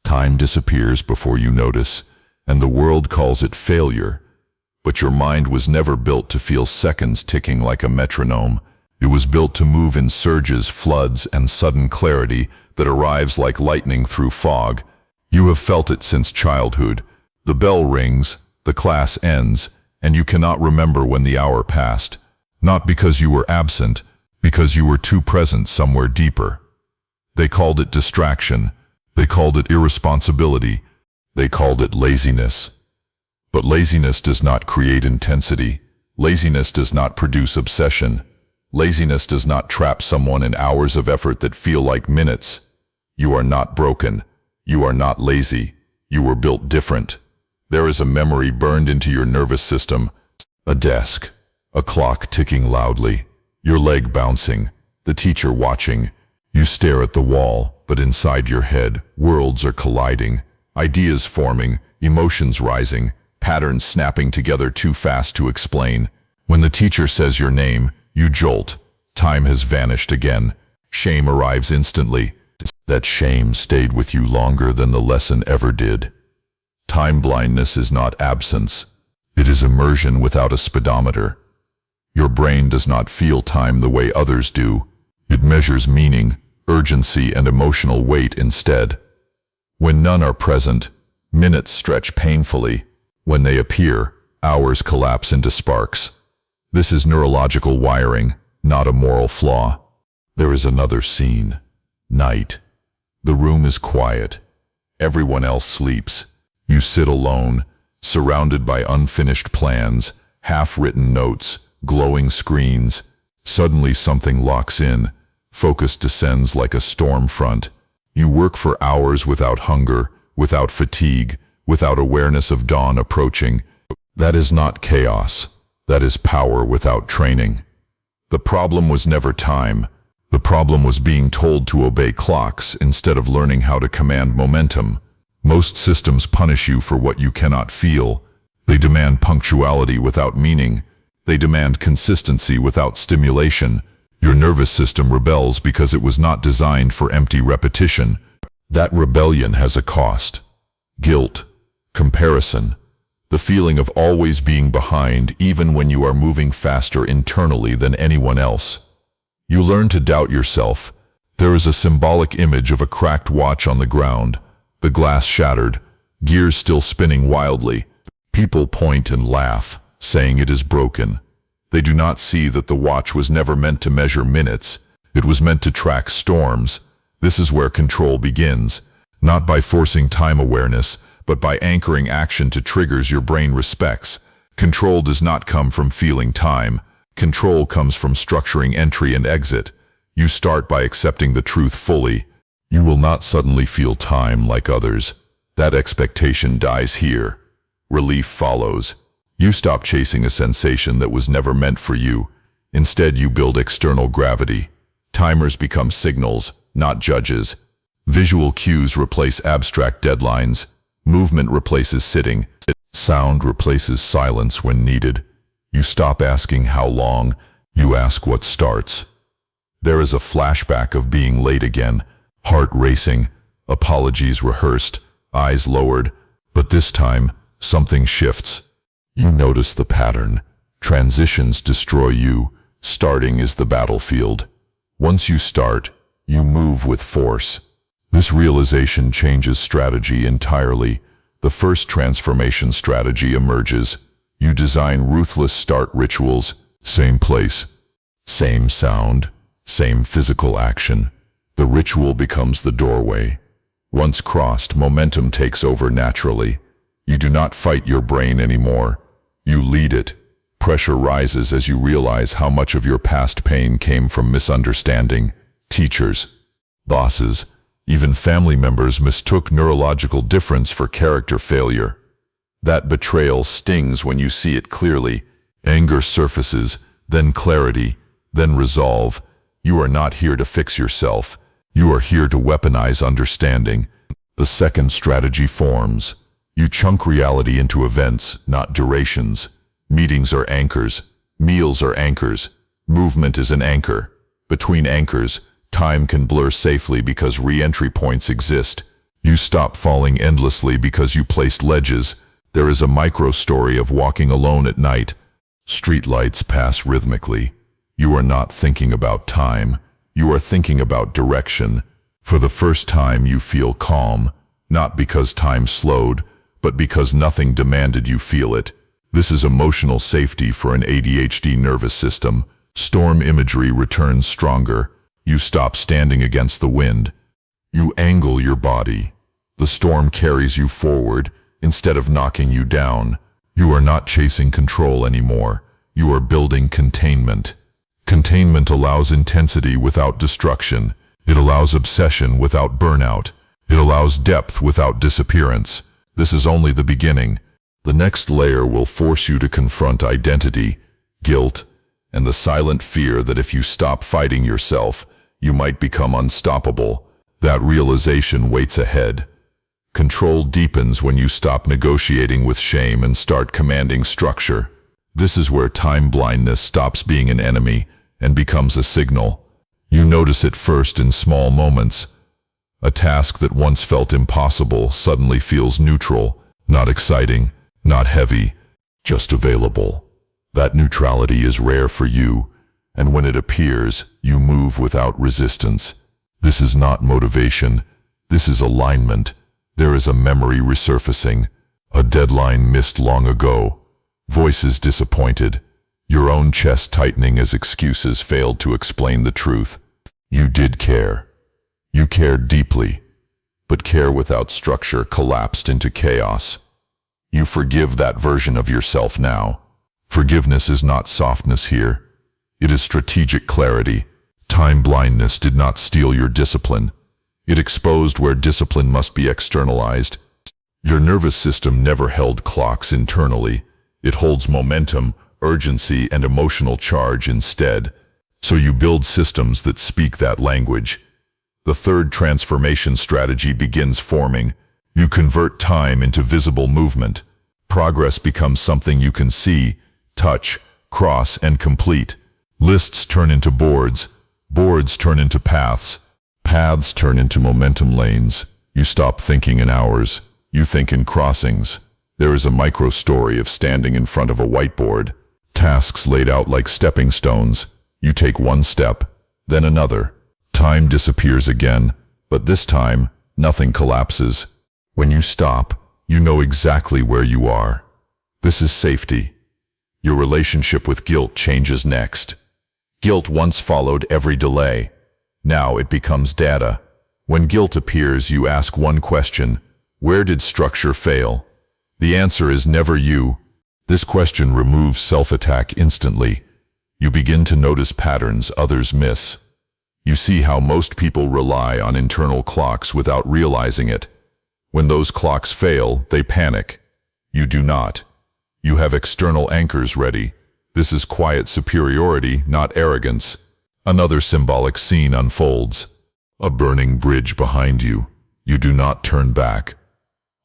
Time disappears before you notice, and the world calls it failure. But your mind was never built to feel seconds ticking like a metronome. It was built to move in surges, floods, and sudden clarity that arrives like lightning through fog. You have felt it since childhood. The bell rings, the class ends, and you cannot remember when the hour passed. Not because you were absent, because you were too present somewhere deeper. They called it distraction. They called it irresponsibility. They called it laziness. But laziness does not create intensity. Laziness does not produce obsession. Laziness does not trap someone in hours of effort that feel like minutes. You are not broken. You are not lazy. You were built different. There is a memory burned into your nervous system. A desk, a clock ticking loudly, your leg bouncing, the teacher watching. You stare at the wall, but inside your head, worlds are colliding, ideas forming, emotions rising, patterns snapping together too fast to explain. When the teacher says your name, you jolt. Time has vanished again. Shame arrives instantly. That shame stayed with you longer than the lesson ever did. Time blindness is not absence. It is immersion without a speedometer. Your brain does not feel time the way others do. It measures meaning, urgency, and emotional weight instead. When none are present, minutes stretch painfully. When they appear, hours collapse into sparks. This is neurological wiring, not a moral flaw. There is another scene. Night. The room is quiet. Everyone else sleeps. You sit alone, surrounded by unfinished plans, half-written notes, glowing screens. Suddenly something locks in. Focus descends like a storm front. You work for hours without hunger, without fatigue, without awareness of dawn approaching. That is not chaos. That is power without training. The problem was never time. The problem was being told to obey clocks instead of learning how to command momentum. Most systems punish you for what you cannot feel. They demand punctuality without meaning. They demand consistency without stimulation. Your nervous system rebels because it was not designed for empty repetition. That rebellion has a cost. Guilt, comparison, the feeling of always being behind even when you are moving faster internally than anyone else. You learn to doubt yourself. There is a symbolic image of a cracked watch on the ground, the glass shattered, gears still spinning wildly. People point and laugh, saying it is broken. They do not see that the watch was never meant to measure minutes. It was meant to track storms. This is where control begins, not by forcing time awareness, but by anchoring action to triggers your brain respects. Control does not come from feeling time. Control comes from structuring entry and exit. You start by accepting the truth fully. You will not suddenly feel time like others. That expectation dies here. Relief follows. You stop chasing a sensation that was never meant for you. Instead, you build external gravity. Timers become signals, not judges. Visual cues replace abstract deadlines. Movement replaces sitting. Sound replaces silence when needed. You stop asking how long, you ask what starts. There is a flashback of being late again, heart racing, apologies rehearsed, eyes lowered, but this time, something shifts. You notice the pattern. Transitions destroy you. Starting is the battlefield. Once you start, you move with force. This realization changes strategy entirely. The first transformation strategy emerges. You design ruthless start rituals, same place, same sound, same physical action. The ritual becomes the doorway. Once crossed, momentum takes over naturally. You do not fight your brain anymore. You lead it. Pressure rises as you realize how much of your past pain came from misunderstanding. Teachers, bosses, even family members mistook neurological difference for character failure. That betrayal stings when you see it clearly. Anger surfaces, then clarity, then resolve. You are not here to fix yourself. You are here to weaponize understanding. The second strategy forms. You chunk reality into events, not durations. Meetings are anchors. Meals are anchors. Movement is an anchor. Between anchors, time can blur safely because re-entry points exist. You stop falling endlessly because you placed ledges. There is a micro-story of walking alone at night. Streetlights pass rhythmically. You are not thinking about time. You are thinking about direction. For the first time you feel calm, not because time slowed, but because nothing demanded you feel it. This is emotional safety for an ADHD nervous system. Storm imagery returns stronger. You stop standing against the wind. You angle your body. The storm carries you forward instead of knocking you down. You are not chasing control anymore. You are building containment. Containment allows intensity without destruction. It allows obsession without burnout. It allows depth without disappearance. This is only the beginning. The next layer will force you to confront identity, guilt, and the silent fear that if you stop fighting yourself, you might become unstoppable. That realization waits ahead. Control deepens when you stop negotiating with shame and start commanding structure. This is where time blindness stops being an enemy and becomes a signal. You notice it first in small moments. A task that once felt impossible suddenly feels neutral, not exciting, not heavy, just available. That neutrality is rare for you, and when it appears, you move without resistance. This is not motivation. This is alignment. There is a memory resurfacing, a deadline missed long ago, voices disappointed, your own chest tightening as excuses failed to explain the truth. You did care. You cared deeply, but care without structure collapsed into chaos. You forgive that version of yourself now. Forgiveness is not softness here. It is strategic clarity. Time blindness did not steal your discipline. It exposed where discipline must be externalized. Your nervous system never held clocks internally. It holds momentum, urgency, and emotional charge instead. So you build systems that speak that language. The third transformation strategy begins forming. You convert time into visible movement. Progress becomes something you can see, touch, cross, and complete. Lists turn into boards. Boards turn into paths. Paths turn into momentum lanes. You stop thinking in hours. You think in crossings. There is a micro-story of standing in front of a whiteboard. Tasks laid out like stepping stones. You take one step, then another. Time disappears again, but this time, nothing collapses. When you stop, you know exactly where you are. This is safety. Your relationship with guilt changes next. Guilt once followed every delay. Now it becomes data. When guilt appears, you ask one question: where did structure fail? The answer is never you. This question removes self-attack instantly. You begin to notice patterns others miss. You see how most people rely on internal clocks without realizing it. When those clocks fail, they panic. You do not. You have external anchors ready. This is quiet superiority, not arrogance. Another symbolic scene unfolds. A burning bridge behind you. You do not turn back.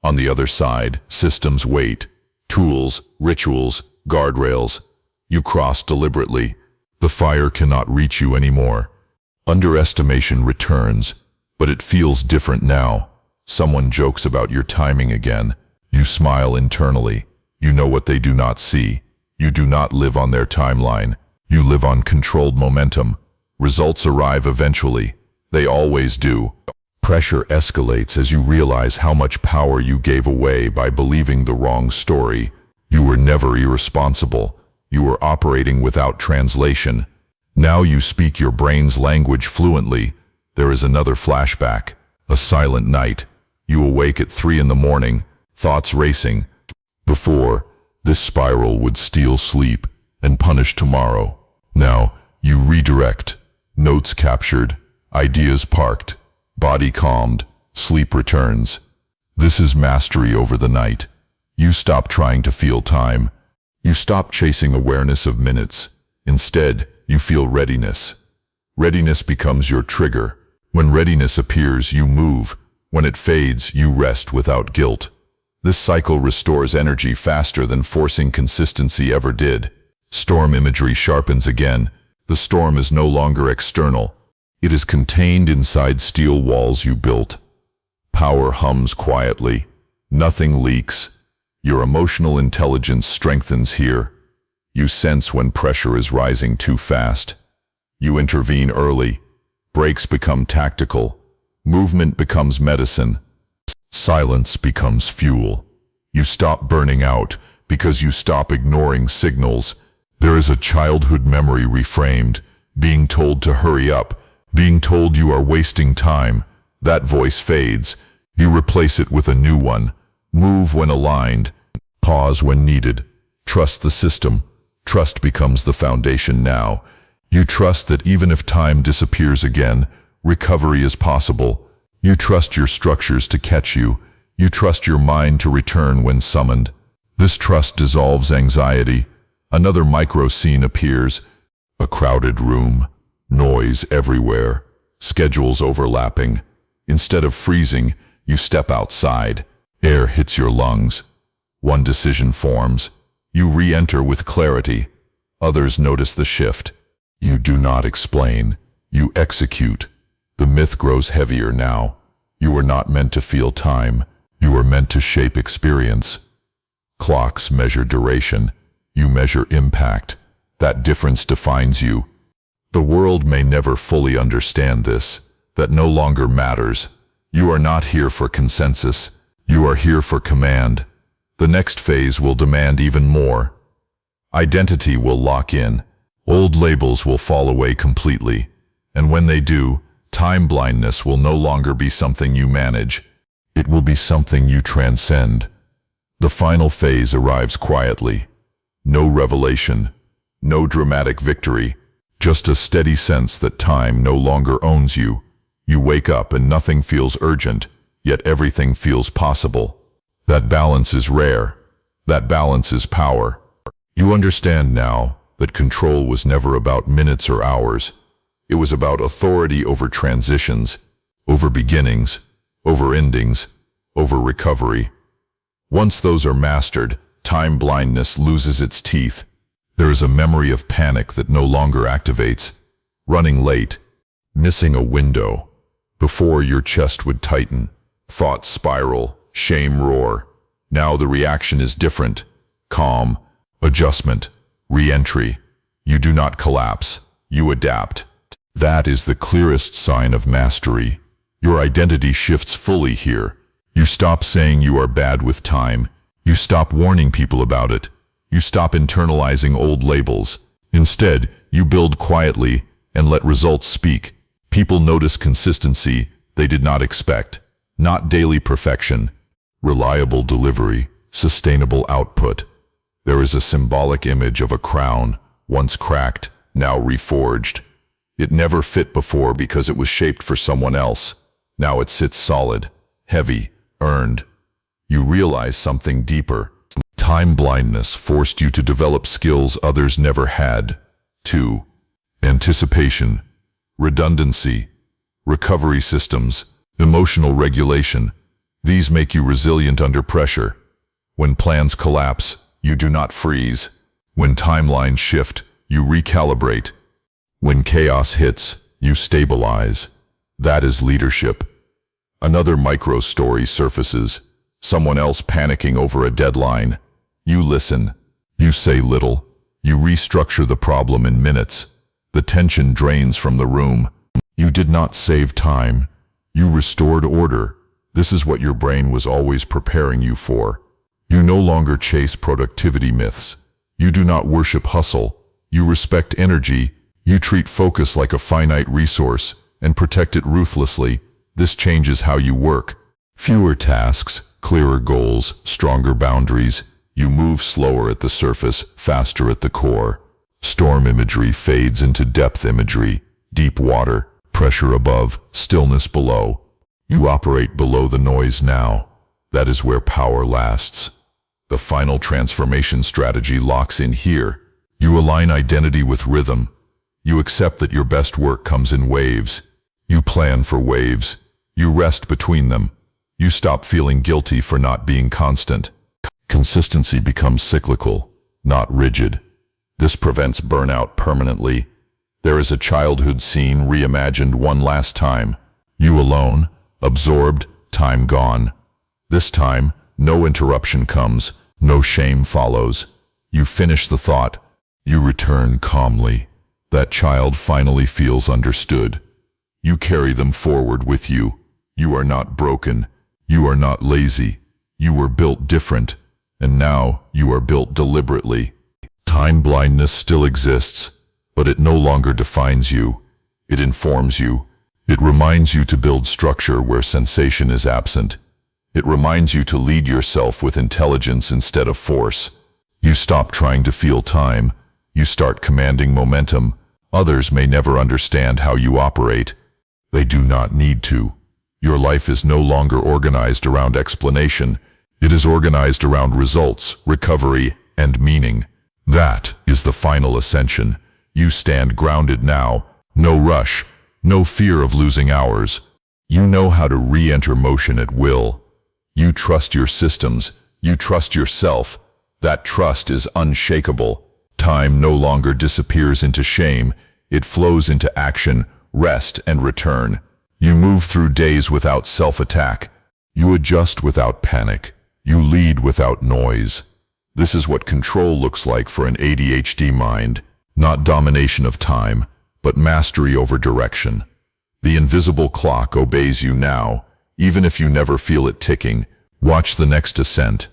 On the other side, systems wait. Tools, rituals, guardrails. You cross deliberately. The fire cannot reach you anymore. Underestimation returns, but it feels different now. Someone jokes about your timing again. You smile internally. You know what they do not see. You do not live on their timeline. You live on controlled momentum. Results arrive eventually. They always do. Pressure escalates as you realize how much power you gave away by believing the wrong story. You were never irresponsible. You were operating without translation. Now you speak your brain's language fluently. There is another flashback. A silent night. You awake at 3 in the morning, thoughts racing. Before, this spiral would steal sleep and punish tomorrow. Now, you redirect. Notes captured, ideas parked, body calmed, sleep returns. This is mastery over the night. You stop trying to feel time. You stop chasing awareness of minutes. Instead, you feel readiness. Readiness becomes your trigger. When readiness appears, you move. When it fades, you rest without guilt. This cycle restores energy faster than forcing consistency ever did. Storm imagery sharpens again. The storm is no longer external. It is contained inside steel walls you built. Power hums quietly. Nothing leaks. Your emotional intelligence strengthens here. You sense when pressure is rising too fast. You intervene early. Breaks become tactical. Movement becomes medicine. Silence becomes fuel. You stop burning out because you stop ignoring signals. There is a childhood memory reframed, being told to hurry up, being told you are wasting time. That voice fades. You replace it with a new one. Move when aligned. Pause when needed. Trust the system. Trust becomes the foundation now. You trust that even if time disappears again, recovery is possible. You trust your structures to catch you. You trust your mind to return when summoned. This trust dissolves anxiety. Another micro scene appears. A crowded room. Noise everywhere. Schedules overlapping. Instead of freezing, you step outside. Air hits your lungs. One decision forms. You re-enter with clarity. Others notice the shift. You do not explain. You execute. The myth grows heavier now. You are not meant to feel time. You are meant to shape experience. Clocks measure duration. You measure impact. That difference defines you. The world may never fully understand this. That no longer matters. You are not here for consensus. You are here for command. The next phase will demand even more. Identity will lock in. Old labels will fall away completely. And when they do, time blindness will no longer be something you manage. It will be something you transcend. The final phase arrives quietly. No revelation, no dramatic victory, just a steady sense that time no longer owns you. You wake up and nothing feels urgent, yet everything feels possible. That balance is rare. That balance is power. You understand now that control was never about minutes or hours. It was about authority over transitions, over beginnings, over endings, over recovery. Once those are mastered, time blindness loses its teeth. There is a memory of panic that no longer activates. Running late, missing a window. Before, your chest would tighten, thoughts spiral, shame roar. Now the reaction is different. Calm, adjustment, re-entry. You do not collapse. You adapt. That is the clearest sign of mastery. Your identity shifts fully here. You stop saying you are bad with time. You stop warning people about it. You stop internalizing old labels. Instead, you build quietly and let results speak. People notice consistency they did not expect. Not daily perfection. Reliable delivery. Sustainable output. There is a symbolic image of a crown, once cracked, now reforged. It never fit before because it was shaped for someone else. Now it sits solid, heavy, earned. You realize something deeper. Time blindness forced you to develop skills others never had. 2. Anticipation, redundancy, recovery systems, emotional regulation. These make you resilient under pressure. When plans collapse, you do not freeze. When timelines shift, you recalibrate. When chaos hits, you stabilize. That is leadership. Another micro story surfaces. Someone else panicking over a deadline. You listen. You say little. You restructure the problem in minutes. The tension drains from the room. You did not save time. You restored order. This is what your brain was always preparing you for. You no longer chase productivity myths. You do not worship hustle. You respect energy. You treat focus like a finite resource and protect it ruthlessly. This changes how you work. Fewer tasks, clearer goals, stronger boundaries. You move slower at the surface, faster at the core. Storm imagery fades into depth imagery. Deep water, pressure above, stillness below. You operate below the noise now. That is where power lasts. The final transformation strategy locks in here. You align identity with rhythm. You accept that your best work comes in waves. You plan for waves. You rest between them. You stop feeling guilty for not being constant. Consistency becomes cyclical, not rigid. This prevents burnout permanently. There is a childhood scene reimagined one last time. You alone, absorbed, time gone. This time, no interruption comes, no shame follows. You finish the thought. You return calmly. That child finally feels understood. You carry them forward with you. You are not broken. You are not lazy. You were built different, and now you are built deliberately. Time blindness still exists, but it no longer defines you. It informs you. It reminds you to build structure where sensation is absent. It reminds you to lead yourself with intelligence instead of force. You stop trying to feel time. You start commanding momentum. Others may never understand how you operate. They do not need to. Your life is no longer organized around explanation. It is organized around results, recovery, and meaning. That is the final ascension. You stand grounded now. No rush. No fear of losing hours. You know how to re-enter motion at will. You trust your systems. You trust yourself. That trust is unshakable. Time no longer disappears into shame. It flows into action, rest, and return. You move through days without self-attack. You adjust without panic. You lead without noise. This is what control looks like for an ADHD mind. Not domination of time, but mastery over direction. The invisible clock obeys you now, even if you never feel it ticking. Watch the next ascent.